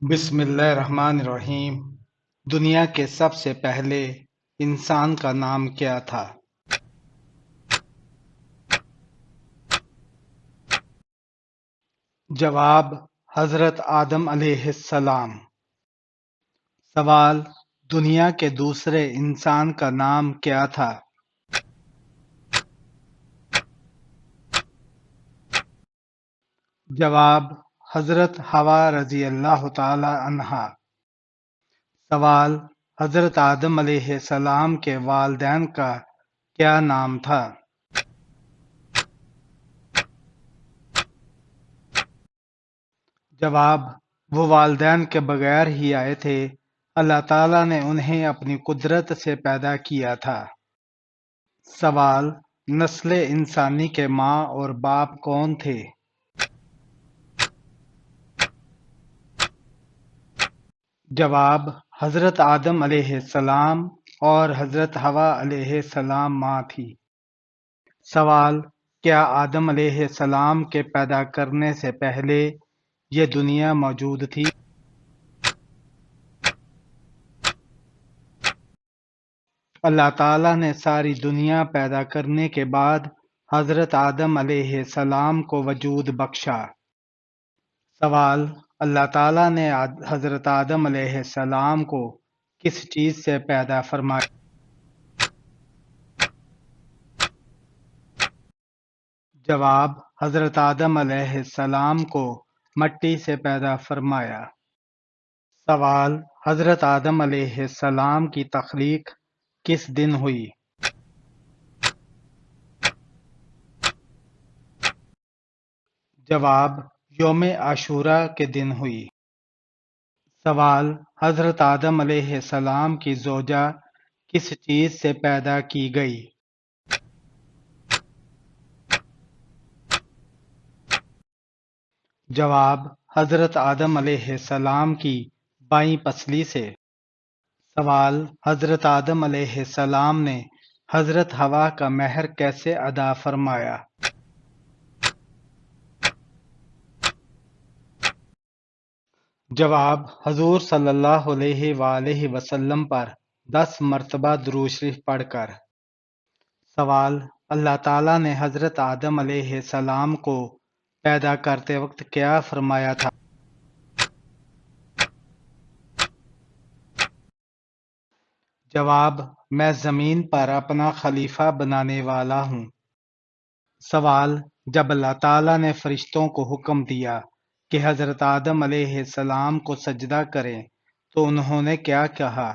بسم اللہ الرحمن الرحیم۔ دنیا کے سب سے پہلے انسان کا نام کیا تھا؟ جواب: حضرت آدم علیہ السلام۔ سوال: دنیا کے دوسرے انسان کا نام کیا تھا؟ جواب: حضرت حوا رضی اللہ تعالی عنہا۔ سوال: حضرت آدم علیہ السلام کے والدین کا کیا نام تھا؟ جواب: وہ والدین کے بغیر ہی آئے تھے، اللہ تعالیٰ نے انہیں اپنی قدرت سے پیدا کیا تھا۔ سوال: نسل انسانی کے ماں اور باپ کون تھے؟ جواب: حضرت آدم علیہ السلام اور حضرت حوا علیہ السلام ماں تھی۔ سوال: کیا آدم علیہ السلام کے پیدا کرنے سے پہلے یہ دنیا موجود تھی؟ اللہ تعالیٰ نے ساری دنیا پیدا کرنے کے بعد حضرت آدم علیہ السلام کو وجود بخشا۔ سوال: اللہ تعالیٰ نے حضرت آدم علیہ السلام کو کس چیز سے پیدا فرمایا؟ جواب: حضرت آدم علیہ السلام کو مٹی سے پیدا فرمایا۔ سوال: حضرت آدم علیہ السلام کی تخلیق کس دن ہوئی؟ جواب: یوم عاشوراء کے دن ہوئی۔ سوال: حضرت آدم علیہ السلام کی زوجہ کس چیز سے پیدا کی گئی؟ جواب: حضرت آدم علیہ السلام کی بائیں پسلی سے۔ سوال: حضرت آدم علیہ السلام نے حضرت حوا کا مہر کیسے ادا فرمایا؟ جواب: حضور صلی اللہ علیہ وآلہ وسلم پر 10 مرتبہ درود شریف پڑھ کر۔ سوال: اللہ تعالیٰ نے حضرت آدم علیہ السلام کو پیدا کرتے وقت کیا فرمایا تھا؟ جواب: میں زمین پر اپنا خلیفہ بنانے والا ہوں۔ سوال: جب اللہ تعالیٰ نے فرشتوں کو حکم دیا کہ حضرت آدم علیہ السلام کو سجدہ کریں تو انہوں نے کیا کہا؟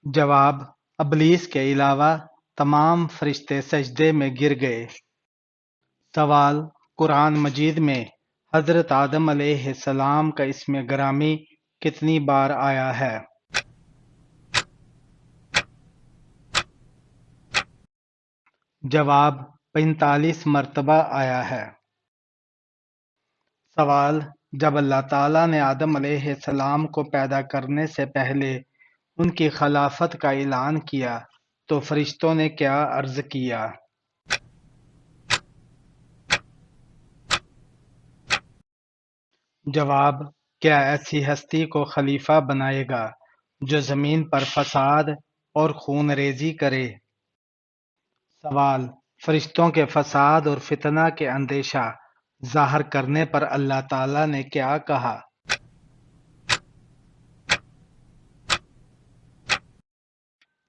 جواب: ابلیس کے علاوہ تمام فرشتے سجدے میں گر گئے۔ سوال: قرآن مجید میں حضرت آدم علیہ السلام کا اسم گرامی کتنی بار آیا ہے؟ جواب: 45 مرتبہ آیا ہے۔ سوال: جب اللہ تعالیٰ نے آدم علیہ السلام کو پیدا کرنے سے پہلے ان کی خلافت کا اعلان کیا تو فرشتوں نے کیا عرض کیا؟ جواب: کیا ایسی ہستی کو خلیفہ بنائے گا جو زمین پر فساد اور خون ریزی کرے؟ سوال: فرشتوں کے فساد اور فتنہ کے اندیشہ ظاہر کرنے پر اللہ تعالیٰ نے کیا کہا؟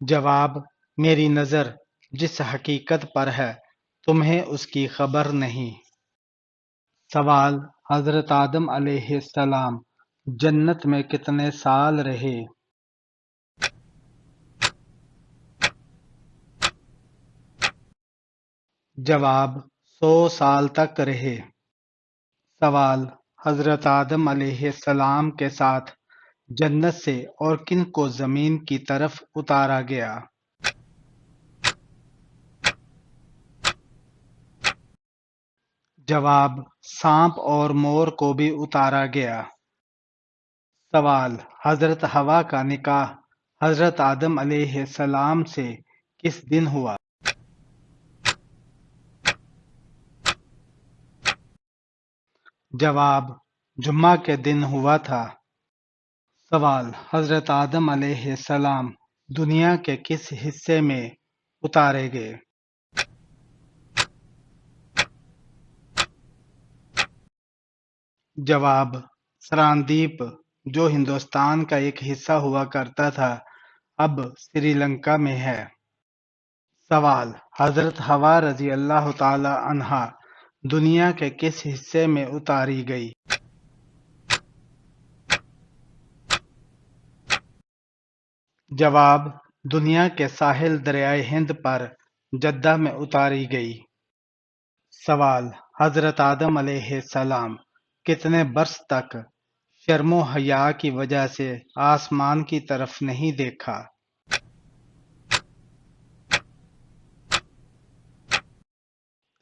جواب: میری نظر جس حقیقت پر ہے تمہیں اس کی خبر نہیں۔ سوال: حضرت آدم علیہ السلام جنت میں کتنے سال رہے؟ جواب: 100 سال تک رہے۔ سوال: حضرت آدم علیہ السلام کے ساتھ جنت سے اور کن کو زمین کی طرف اتارا گیا؟ جواب: سانپ اور مور کو بھی اتارا گیا۔ سوال: حضرت حوا کا نکاح حضرت آدم علیہ السلام سے کس دن ہوا؟ جواب: جمعہ کے دن ہوا تھا۔ سوال: حضرت آدم علیہ السلام دنیا کے کس حصے میں اتارے گئے؟ جواب: سراندیپ، جو ہندوستان کا ایک حصہ ہوا کرتا تھا، اب سری لنکا میں ہے۔ سوال: حضرت حوا رضی اللہ تعالی عنہا دنیا کے کس حصے میں اتاری گئی؟ جواب: دنیا کے ساحل دریائے ہند پر جدہ میں اتاری گئی۔ سوال: حضرت آدم علیہ السلام کتنے برس تک شرم و حیا کی وجہ سے آسمان کی طرف نہیں دیکھا؟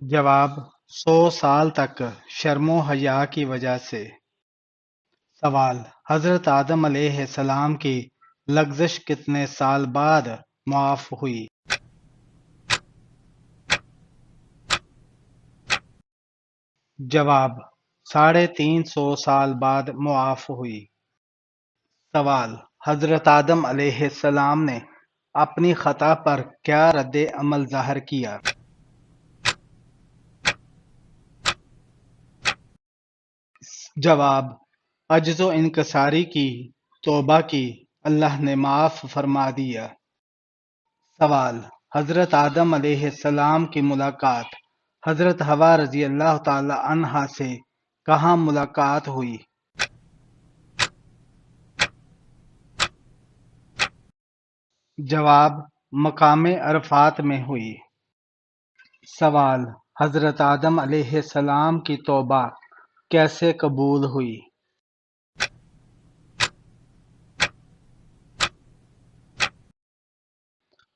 جواب: 100 سال تک شرم و حیا کی وجہ سے۔ سوال: حضرت آدم علیہ السلام کی لغزش کتنے سال بعد معاف ہوئی؟ جواب: 350 سال بعد معاف ہوئی۔ سوال: حضرت آدم علیہ السلام نے اپنی خطا پر کیا رد عمل ظاہر کیا؟ جواب: عجز و انکساری کی، توبہ کی، اللہ نے معاف فرما دیا۔ سوال: حضرت آدم علیہ السلام کی ملاقات حضرت حوا رضی اللہ تعالی عنہا سے کہاں ملاقات ہوئی؟ جواب: مقام عرفات میں ہوئی۔ سوال: حضرت آدم علیہ السلام کی توبہ کیسے قبول ہوئی؟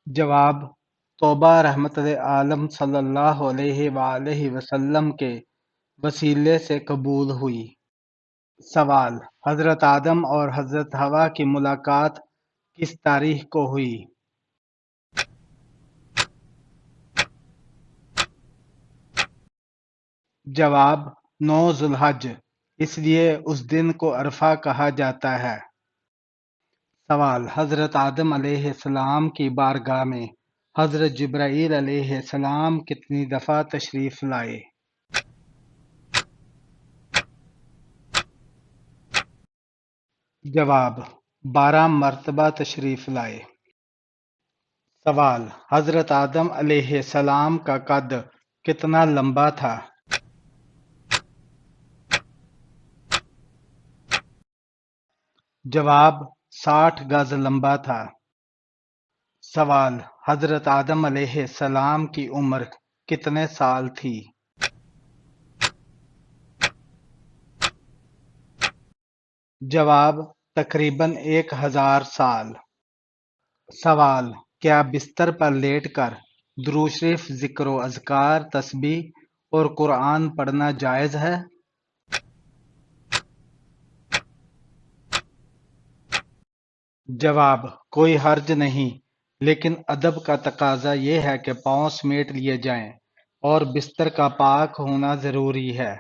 جواب: توبہ رحمت عالم صلی اللہ علیہ وآلہ وسلم کے وسیلے سے قبول ہوئی۔ سوال: حضرت آدم اور حضرت حوا کی ملاقات کس تاریخ کو ہوئی؟ جواب: 9 ذو الحج، اس لیے اس دن کو عرفہ کہا جاتا ہے۔ سوال: حضرت آدم علیہ السلام کی بارگاہ میں حضرت جبرائیل علیہ السلام کتنی دفعہ تشریف لائے؟ جواب: 12 مرتبہ تشریف لائے۔ سوال: حضرت آدم علیہ السلام کا قد کتنا لمبا تھا؟ جواب: 60 گز لمبا تھا۔ سوال: حضرت آدم علیہ السلام کی عمر کتنے سال تھی؟ جواب: تقریباً 1000 سال۔ سوال: کیا بستر پر لیٹ کر درود شریف، ذکر و اذکار، تسبیح اور قرآن پڑھنا جائز ہے؟ جواب: کوئی حرج نہیں، لیکن ادب کا تقاضا یہ ہے کہ پاؤں سمیٹ لیے جائیں اور بستر کا پاک ہونا ضروری ہے۔